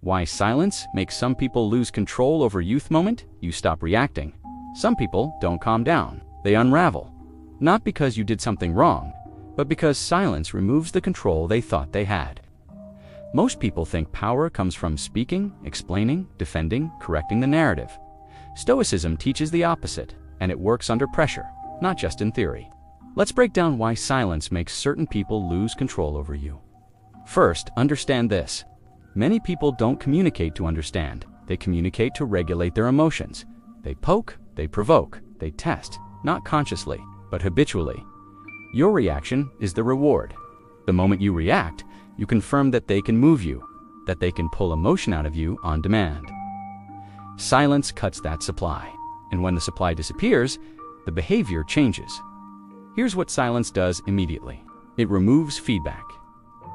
Why silence makes some people lose control over youth moment? You stop reacting. Some people don't calm down. They unravel. Not because you did something wrong, but because silence removes the control they thought they had. Most people think power comes from speaking, explaining, defending, correcting the narrative. Stoicism teaches the opposite, and it works under pressure, not just in theory. Let's break down why silence makes certain people lose control over you. First, understand this. Many people don't communicate to understand. They communicate to regulate their emotions. They poke, they provoke, they test, not consciously, but habitually. Your reaction is the reward. The moment you react, you confirm that they can move you, that they can pull emotion out of you on demand. Silence cuts that supply, and when the supply disappears, the behavior changes. Here's what silence does immediately. It removes feedback.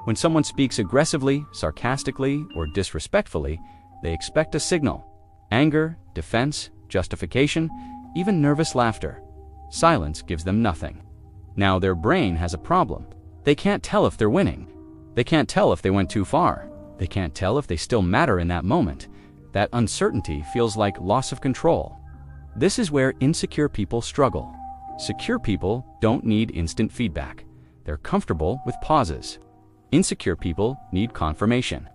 When someone speaks aggressively, sarcastically, or disrespectfully, they expect a signal. Anger, defense, justification, even nervous laughter. Silence gives them nothing. Now their brain has a problem. They can't tell if they're winning. They can't tell if they went too far. They can't tell if they still matter in that moment. That uncertainty feels like loss of control. This is where insecure people struggle. Secure people don't need instant feedback. They're comfortable with pauses. Insecure people need confirmation.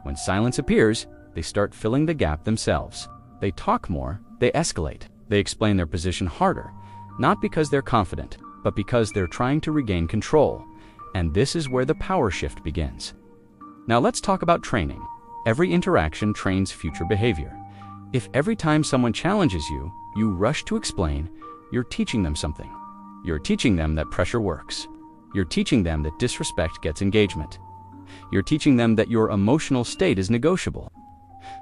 When silence appears, they start filling the gap themselves. They talk more, they escalate, they explain their position harder, not because they're confident, but because they're trying to regain control. And this is where the power shift begins. Now let's talk about training. Every interaction trains future behavior. If every time someone challenges you, you rush to explain, you're teaching them something. You're teaching them that pressure works. You're teaching them that disrespect gets engagement. You're teaching them that your emotional state is negotiable.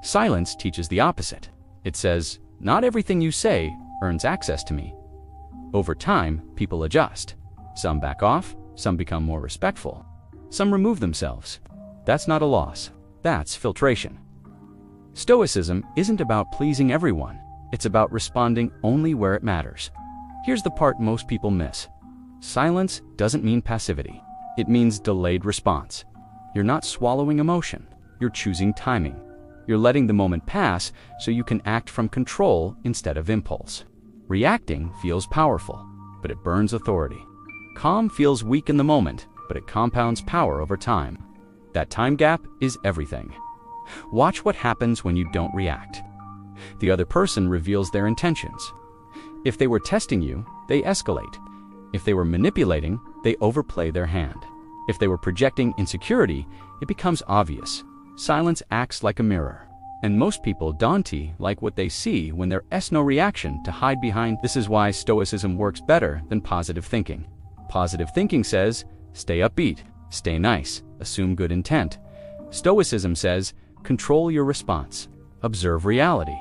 Silence teaches the opposite. It says, not everything you say earns access to me. Over time, people adjust. Some back off, some become more respectful. Some remove themselves. That's not a loss. That's filtration. Stoicism isn't about pleasing everyone. It's about responding only where it matters. Here's the part most people miss. Silence doesn't mean passivity. It means delayed response. You're not swallowing emotion. You're choosing timing. You're letting the moment pass so you can act from control instead of impulse. Reacting feels powerful, but it burns authority. Calm feels weak in the moment, but it compounds power over time. That time gap is everything. Watch what happens when you don't react. The other person reveals their intentions. If they were testing you, they escalate. If they were manipulating, they overplay their hand. If they were projecting insecurity, it becomes obvious. Silence acts like a mirror. And most people don't like what they see when there's no reaction to hide behind. This is why Stoicism works better than positive thinking. Positive thinking says, stay upbeat, stay nice, assume good intent. Stoicism says, control your response, observe reality.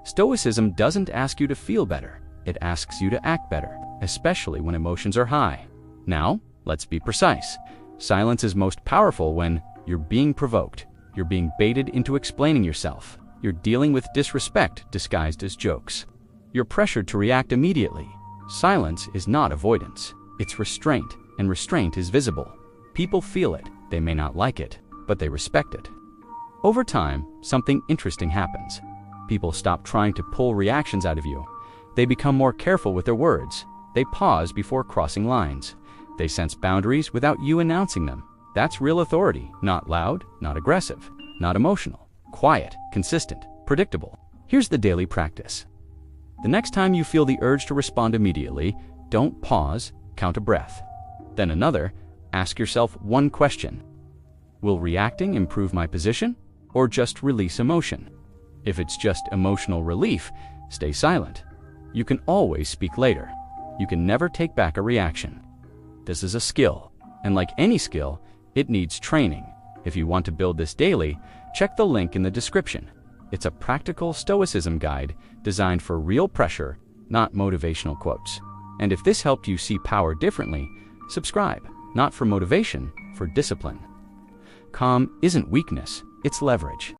Stoicism doesn't ask you to feel better. It asks you to act better, especially when emotions are high. Now, let's be precise. Silence is most powerful when you're being provoked. You're being baited into explaining yourself. You're dealing with disrespect disguised as jokes. You're pressured to react immediately. Silence is not avoidance. It's restraint, and restraint is visible. People feel it. They may not like it, but they respect it. Over time, something interesting happens. People stop trying to pull reactions out of you. They become more careful with their words. They pause before crossing lines. They sense boundaries without you announcing them. That's real authority, not loud, not aggressive, not emotional, quiet, consistent, predictable. Here's the daily practice. The next time you feel the urge to respond immediately, don't pause, count a breath. Then another, ask yourself one question. Will reacting improve my position, or just release emotion? If it's just emotional relief, stay silent. You can always speak later. You can never take back a reaction. This is a skill, and like any skill, it needs training. If you want to build this daily, check the link in the description. It's a practical Stoicism guide designed for real pressure, not motivational quotes. And if this helped you see power differently, subscribe, not for motivation, for discipline. Calm isn't weakness, it's leverage.